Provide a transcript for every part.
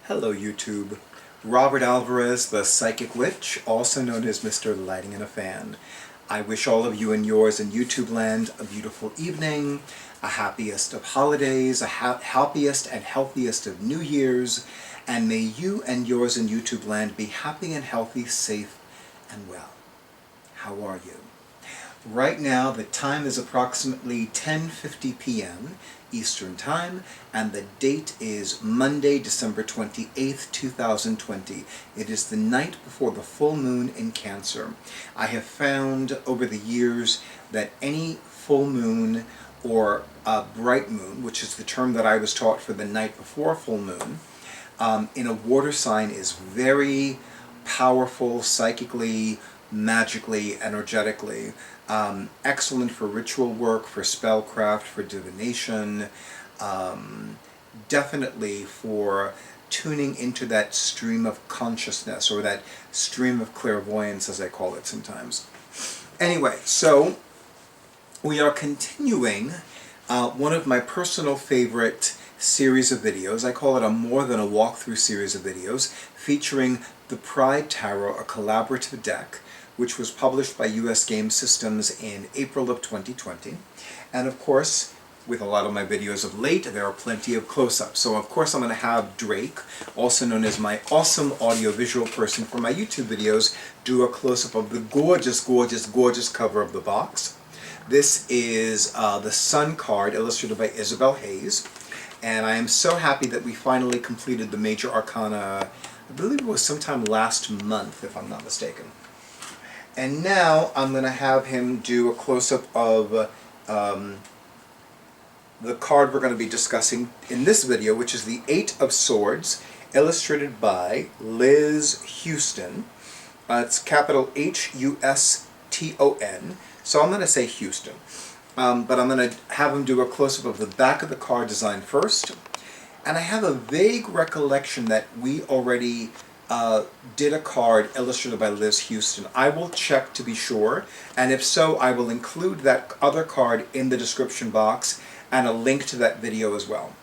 Hello YouTube. Robert Alvarez, the Psychic Witch, also known as Mr. Lighting in a Fan. I wish all of you and yours in YouTube land a beautiful evening, a happiest of holidays, a happiest and healthiest of New Year's, and may you and yours in YouTube land be happy and healthy, safe and well. How are you? Right now the time is approximately 10:50 p.m. Eastern Time, and the date is Monday, December 28th, 2020. It is the night before the full moon in Cancer. I have found over the years that any full moon or a bright moon, which is the term that I was taught for the night before full moon, in a water sign is very powerful psychically, magically, energetically. Excellent for ritual work, for spellcraft, for divination, definitely for tuning into that stream of consciousness, or that stream of clairvoyance as I call it sometimes. Anyway, so we are continuing one of my personal favorite series of videos. I call it a more than a walkthrough series of videos featuring the Pride Tarot, a collaborative deck, which was published by US Game Systems in April of 2020. And of course, with a lot of my videos of late, there are plenty of close-ups. So of course I'm going to have Drake, also known as my awesome audio-visual person for my YouTube videos, do a close-up of the gorgeous, gorgeous, gorgeous cover of the box. This is the Sun card, illustrated by Isabel Hayes. And I am so happy that we finally completed the Major Arcana, I believe it was sometime last month, if I'm not mistaken. And now I'm going to have him do a close-up of the card we're going to be discussing in this video, which is the Eight of Swords, illustrated by Liz Huston. It's capital H-U-S-T-O-N, so I'm going to say Houston. But I'm going to have him do a close-up of the back of the card design first. And I have a vague recollection that we already did a card illustrated by Liz Huston. I will check to be sure, and if so, I will include that other card in the description box and a link to that video as well.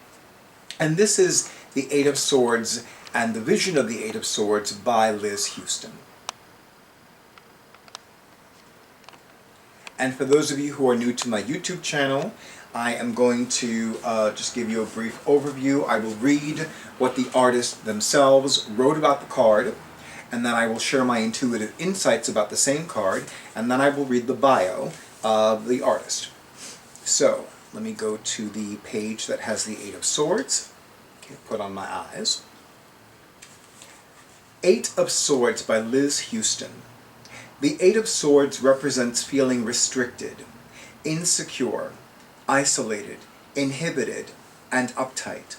And this is the Eight of Swords and the vision of the Eight of Swords by Liz Huston. And for those of you who are new to my YouTube channel, I am going to just give you a brief overview. I will read what the artists themselves wrote about the card, and then I will share my intuitive insights about the same card, and then I will read the bio of the artist. So, let me go to the page that has the Eight of Swords. Okay, put on my eyes. Eight of Swords by Liz Huston. The Eight of Swords represents feeling restricted, insecure, isolated, inhibited, and uptight.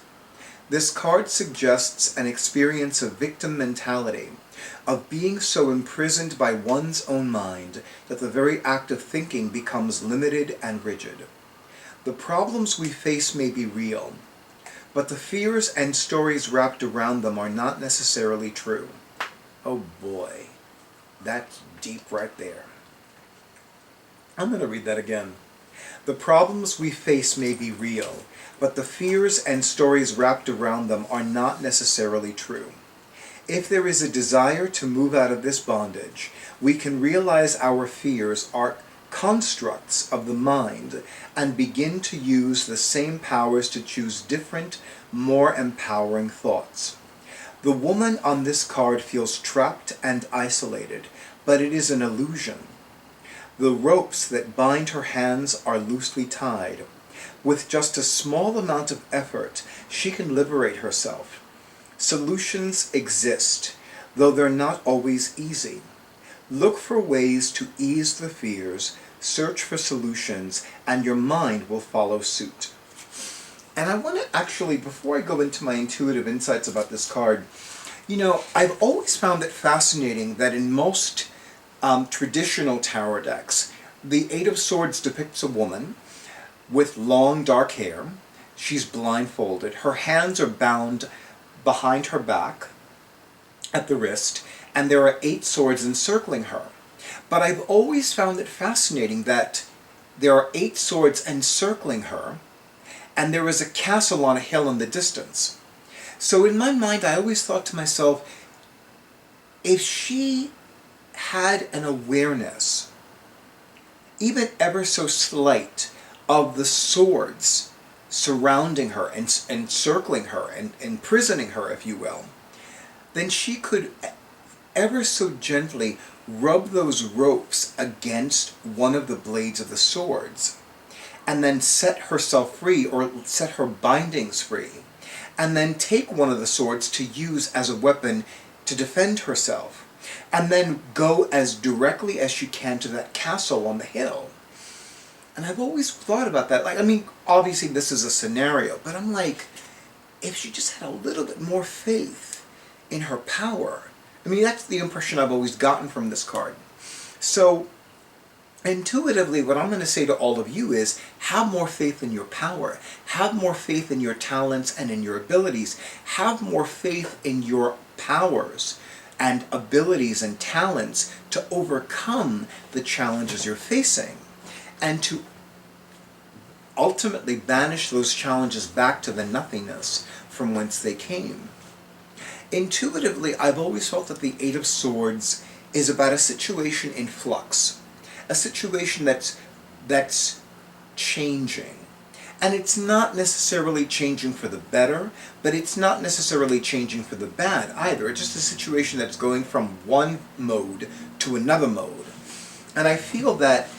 This card suggests an experience of victim mentality, of being so imprisoned by one's own mind that the very act of thinking becomes limited and rigid. The problems we face may be real, but the fears and stories wrapped around them are not necessarily true. Oh boy, that's deep right there. I'm going to read that again. The problems we face may be real, but the fears and stories wrapped around them are not necessarily true. If there is a desire to move out of this bondage, we can realize our fears are constructs of the mind and begin to use the same powers to choose different, more empowering thoughts. The woman on this card feels trapped and isolated, but it is an illusion. The ropes that bind her hands are loosely tied. With just a small amount of effort, she can liberate herself. Solutions exist, though they're not always easy. Look for ways to ease the fears, search for solutions, and your mind will follow suit. And I want to actually, before I go into my intuitive insights about this card, you know, I've always found it fascinating that in most traditional tarot decks, the Eight of Swords depicts a woman with long dark hair. She's blindfolded. Her hands are bound behind her back at the wrist, and there are 8 swords encircling her. But I've always found it fascinating that there are 8 swords encircling her, and there is a castle on a hill in the distance. So in my mind, I always thought to myself, if she had an awareness, even ever so slight, of the swords surrounding her and encircling her and imprisoning her, if you will, then she could ever so gently rub those ropes against one of the blades of the swords, and then set herself free, or set her bindings free, and then take one of the swords to use as a weapon to defend herself, and then go as directly as she can to that castle on the hill. And I've always thought about that. Like, I mean, obviously this is a scenario, but I'm like, if she just had a little bit more faith in her power. I mean, that's the impression I've always gotten from this card. So, intuitively, what I'm going to say to all of you is, have more faith in your power. Have more faith in your talents and in your abilities. Have more faith in your powers and abilities and talents to overcome the challenges you're facing, and to ultimately banish those challenges back to the nothingness from whence they came. Intuitively, I've always felt that the Eight of Swords is about a situation in flux, a situation that's changing. And it's not necessarily changing for the better, but it's not necessarily changing for the bad either. It's just a situation that's going from one mode to another mode. And I feel that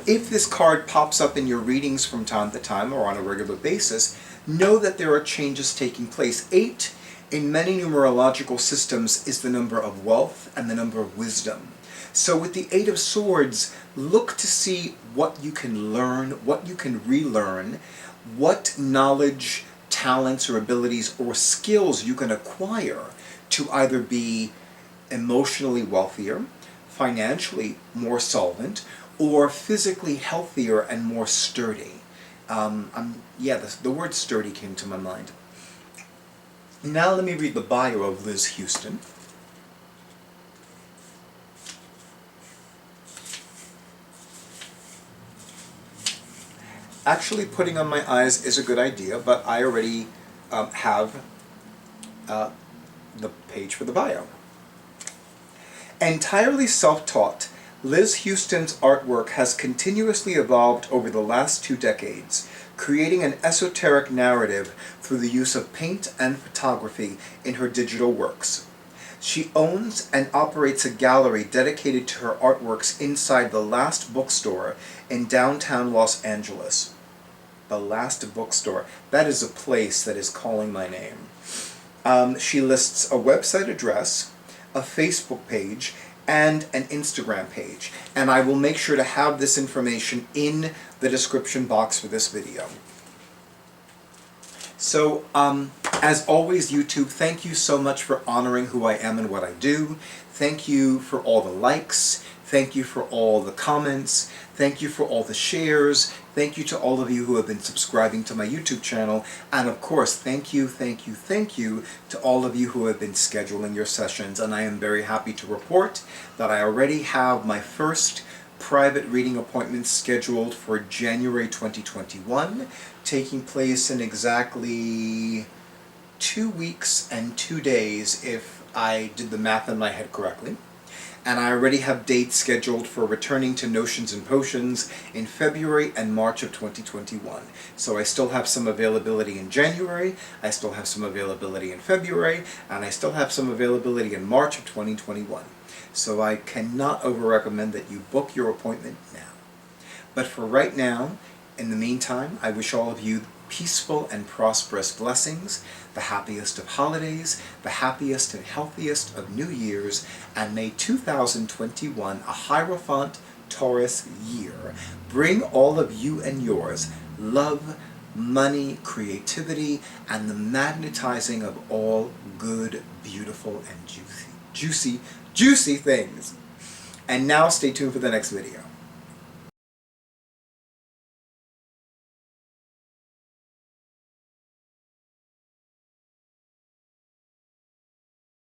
if this card pops up in your readings from time to time or on a regular basis, know that there are changes taking place. 8 in many numerological systems is the number of wealth and the number of wisdom. So with the Eight of Swords, look to see what you can learn, what you can relearn, what knowledge, talents, or abilities or skills you can acquire to either be emotionally wealthier, financially more solvent, or physically healthier and more sturdy. The word sturdy came to my mind. Now let me read the bio of Liz Huston. Actually, putting on my eyes is a good idea, but I already have the page for the bio. Entirely self-taught, Liz Huston's artwork has continuously evolved over the last 2 decades, creating an esoteric narrative through the use of paint and photography in her digital works. She owns and operates a gallery dedicated to her artworks inside The Last Bookstore in downtown Los Angeles. The Last Bookstore. That is a place that is calling my name. She lists a website address, a Facebook page, and an Instagram page. And I will make sure to have this information in the description box for this video. So, as always, YouTube, thank you so much for honoring who I am and what I do. Thank you for all the likes. Thank you for all the comments. Thank you for all the shares. Thank you to all of you who have been subscribing to my YouTube channel. And of course, thank you to all of you who have been scheduling your sessions. And I am very happy to report that I already have my first private reading appointment scheduled for January 2021, taking place in exactly 2 weeks and 2 days if I did the math in my head correctly. And I already have dates scheduled for returning to Notions and Potions in February and March of 2021. So I still have some availability in January, I still have some availability in February, and I still have some availability in March of 2021. So I cannot over-recommend that you book your appointment now. But for right now, in the meantime, I wish all of you peaceful and prosperous blessings, the happiest of holidays, the happiest and healthiest of New Years, and may 2021, a Hierophant Taurus year, bring all of you and yours love, money, creativity, and the magnetizing of all good, beautiful, and juicy things. And now stay tuned for the next video.